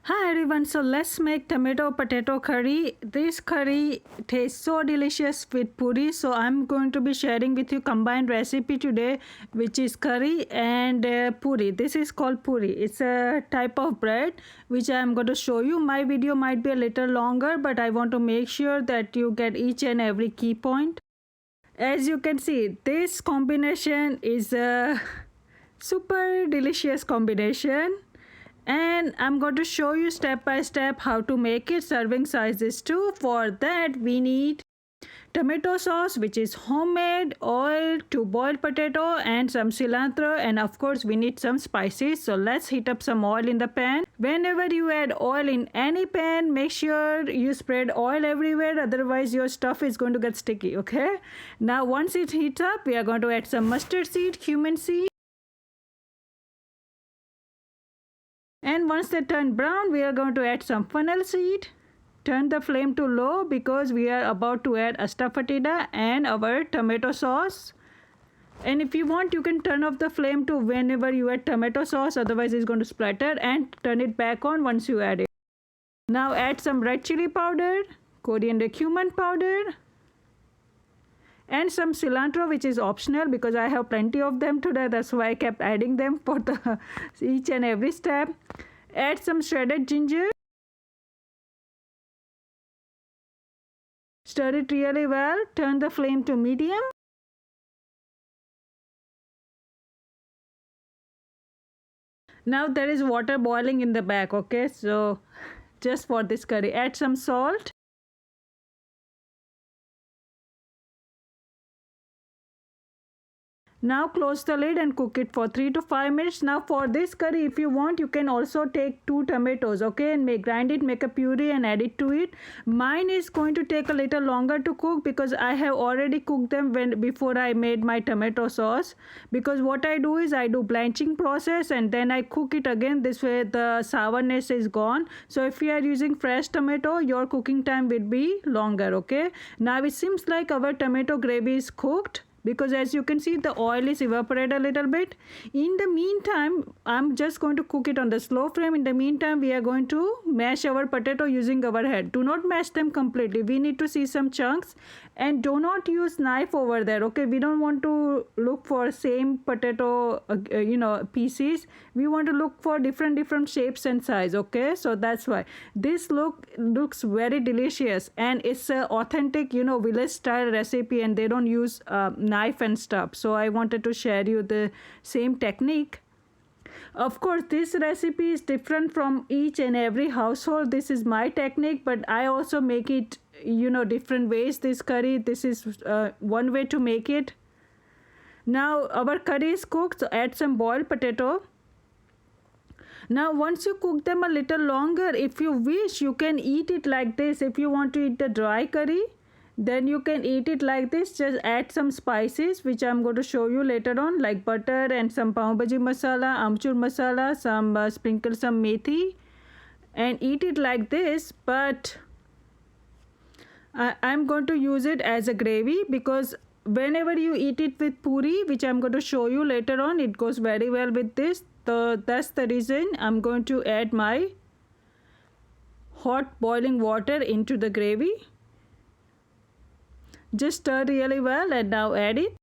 Hi everyone, so let's make tomato potato curry. This curry tastes so delicious with puri, so I'm going to be sharing with you combined recipe today, which is curry and puri. This is called puri. It's a type of bread which I'm going to show you. My video might be a little longer, but I want to make sure that you get each and every key point. As you can see, this combination is a super delicious combination, and I'm going to show you step by step how to make it. Serving sizes too. For that we need tomato sauce, which is homemade, oil, 2 boiled potato, and some cilantro, and of course we need some spices. So let's heat up some oil in the pan. Whenever you add oil in any pan, make sure you spread oil everywhere, otherwise your stuff is going to get sticky. Okay, now once it heats up, we are going to add some mustard seed, cumin seed, and once they turn brown, we are going to add some fennel seed. Turn the flame to low because we are about to add astafatida and our tomato sauce. And if you want, you can turn off the flame to whenever you add tomato sauce, otherwise it's going to splatter, and turn it back on once you add it. Now add some red chili powder, coriander cumin powder, and some cilantro, which is optional because I have plenty of them today. That's why I kept adding them for the each and every step. Add some shredded ginger. Stir it really well. Turn the flame to medium. Now there is water boiling in the back, okay? So just for this curry, add some salt. Now close the lid and cook it for 3 to 5 minutes. Now for this curry, if you want, you can also take 2 tomatoes, okay, and grind it, make a puree and add it to it. Mine is going to take a little longer to cook because I have already cooked them before I made my tomato sauce. Because what I do is I do blanching process and then I cook it again. This way the sourness is gone. So if you are using fresh tomato, your cooking time will be longer, okay. Now it seems like our tomato gravy is cooked, because as you can see the oil is evaporated a little bit. In the meantime, I'm just going to cook it on the slow flame. In the meantime, we are going to mash our potato using our hand. Do not mash them completely. We need to see some chunks, and do not use knife over there, okay. We don't want to look for same potato pieces. We want to look for different shapes and size, okay. So that's why this looks very delicious, and it's a authentic village style recipe, and they don't use knife and stuff. So I wanted to share you the same technique. Of course, this recipe is different from each and every household. This is my technique, but I also make it different ways. This curry, this is one way to make it. Now our curry is cooked, so add some boiled potato. Now once you cook them a little longer, if you wish, you can eat it like this. If you want to eat the dry curry, then you can eat it like this. Just add some spices, which I'm going to show you later on, like butter and some pav bhaji masala, amchur masala, some sprinkle some methi, and eat it like this. But I'm going to use it as a gravy, because whenever you eat it with puri, which I'm going to show you later on, it goes very well with this. So that's the reason I'm going to add my hot boiling water into the gravy. Just stir really well and now add it.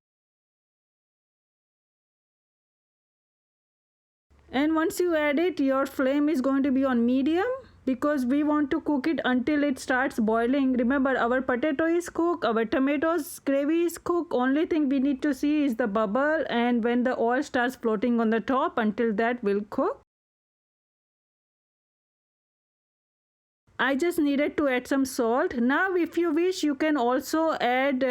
And once you add it, your flame is going to be on medium, because we want to cook it until it starts boiling. Remember, our potato is cooked, our tomatoes gravy is cooked. Only thing we need to see is the bubble, and when the oil starts floating on the top, until that will cook. I just needed to add some salt. Now if you wish, you can also add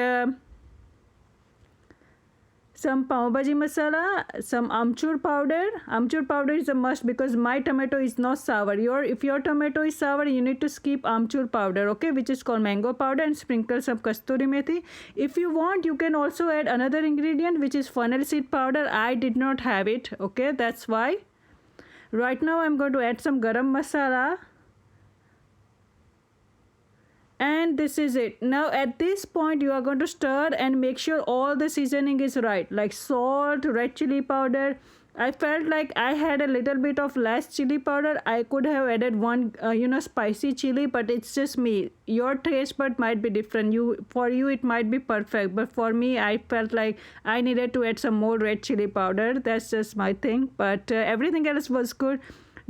some pav bhaji masala, some amchur powder. Amchur powder is a must because my tomato is not sour. If your tomato is sour, you need to skip amchur powder, okay, which is called mango powder, and sprinkle some kasturi methi. If you want, you can also add another ingredient, which is fennel seed powder. I did not have it, okay, that's why. Right now I'm going to add some garam masala. And this is it. Now at this point, you are going to stir and make sure all the seasoning is right, like salt, red chili powder, I felt like I had a little bit of less chili powder. I could have added one, spicy chili, but it's just me. Your taste bud might be different. For you it might be perfect, but for me, I felt like I needed to add some more red chili powder. That's just my thing. But everything else was good.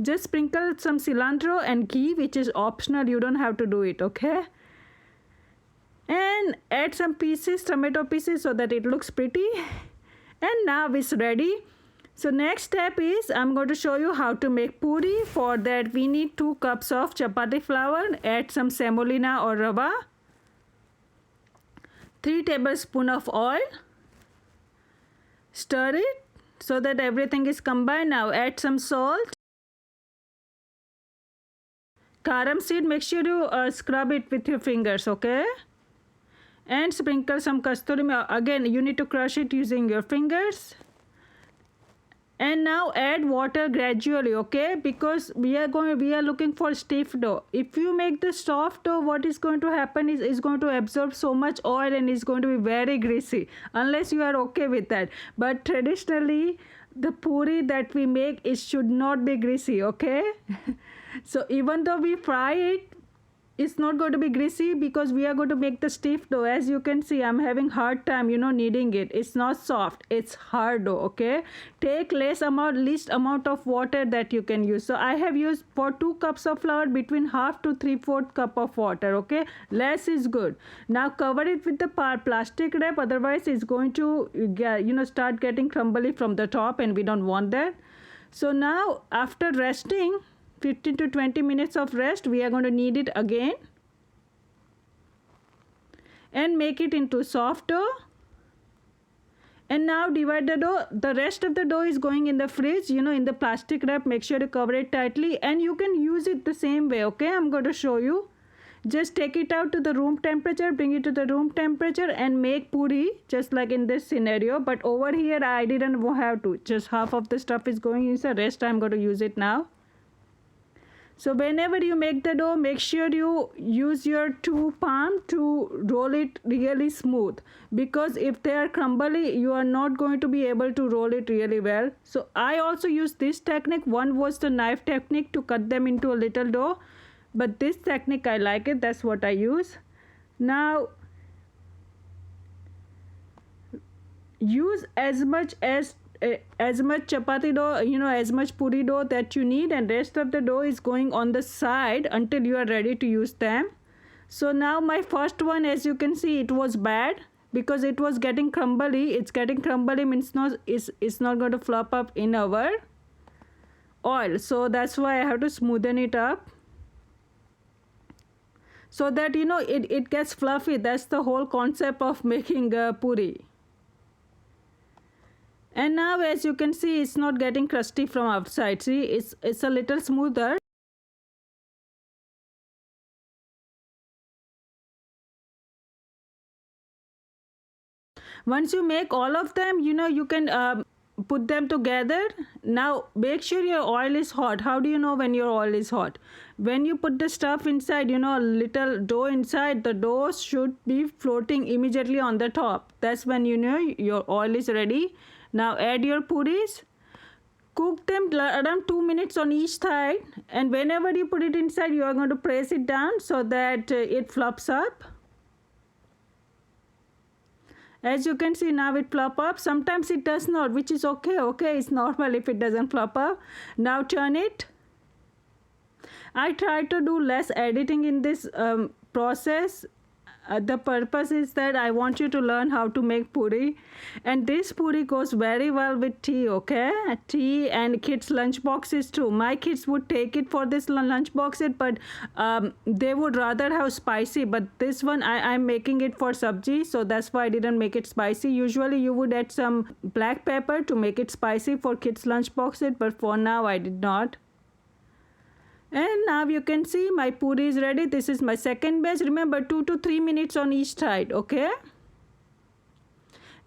Just sprinkle some cilantro and ghee, which is optional. You don't have to do it, okay? And add some tomato pieces, so that it looks pretty. And now it's ready. So next step is I'm going to show you how to make puri. For that we need 2 cups of chapati flour. Add some semolina or rava. 3 tablespoons of oil. Stir it so that everything is combined. Now add some salt. Karam seed, make sure you scrub it with your fingers, okay? And sprinkle some kasturi methi. Again, you need to crush it using your fingers. And now add water gradually, okay? Because we are looking for stiff dough. If you make the soft dough, what is going to happen is it's going to absorb so much oil and it's going to be very greasy, unless you are okay with that. But traditionally, the puri that we make, it should not be greasy, okay? So even though we fry it, it's not going to be greasy, because we are going to make the stiff dough. As you can see, I'm having hard time, kneading it. It's not soft, it's hard dough, okay? Take least amount of water that you can use. So I have used for 2 cups of flour between half to 3/4 cup of water, okay? Less is good. Now cover it with the plastic wrap, otherwise it's going to start getting crumbly from the top, and we don't want that. So now after resting 15 to 20 minutes of rest, we are going to knead it again and make it into soft dough. And now divide the dough. The rest of the dough is going in the fridge, in the plastic wrap. Make sure to cover it tightly, and you can use it the same way, okay? I'm going to show you. Just take it out to the room temperature, bring it to the room temperature, and make puri just like in this scenario. But over here I didn't have to. Just half of the stuff is going inside, rest I'm going to use it now. So whenever you make the dough, make sure you use your 2 palms to roll it really smooth, because if they are crumbly, you are not going to be able to roll it really well. So I also use this technique. One was the knife technique to cut them into a little dough, but this technique I like it. That's what I use. Now use as much chapati dough, as much puri dough that you need, and rest of the dough is going on the side until you are ready to use them. So now my first one, as you can see, it was bad because it was getting crumbly. It's getting crumbly means it's not going to flop up in our oil. So that's why I have to smoothen it up, so that it gets fluffy. That's the whole concept of making puri. And now as you can see, it's not getting crusty from outside. See, it's a little smoother. Once you make all of them, you can put them together. Now make sure your oil is hot. How do you know when your oil is hot? When you put the stuff inside, a little dough inside, the dough should be floating immediately on the top. That's when your oil is ready. Now add your puris. Cook them around 2 minutes on each side, and whenever you put it inside, you are going to press it down so that it flops up. As you can see, now it flop up. Sometimes it does not, which is okay. It's normal if it doesn't flop up. Now turn it. I try to do less editing in this process. The purpose is that I want you to learn how to make puri, and this puri goes very well with tea, okay? Tea and kids' lunch boxes too. My kids would take it for this lunch boxes, but they would rather have spicy. But this one I'm making it for sabji, so that's why I didn't make it spicy. Usually you would add some black pepper to make it spicy for kids' lunch boxes, but for now I did not. And now you can see my puri is ready. This is my second batch. Remember, 2 to 3 minutes on each side, okay?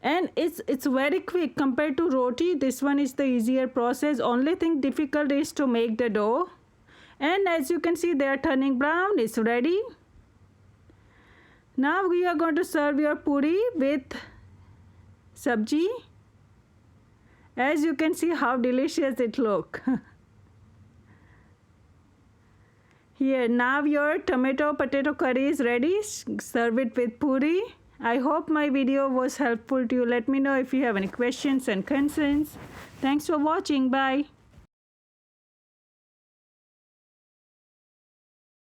And it's very quick compared to roti. This one is the easier process. Only thing difficult is to make the dough. And as you can see, they are turning brown. It's ready. Now we are going to serve your puri with sabji. As you can see how delicious it look. Here, now your tomato potato curry is ready. Serve it with puri. I hope my video was helpful to you. Let me know if you have any questions and concerns. Thanks for watching. Bye.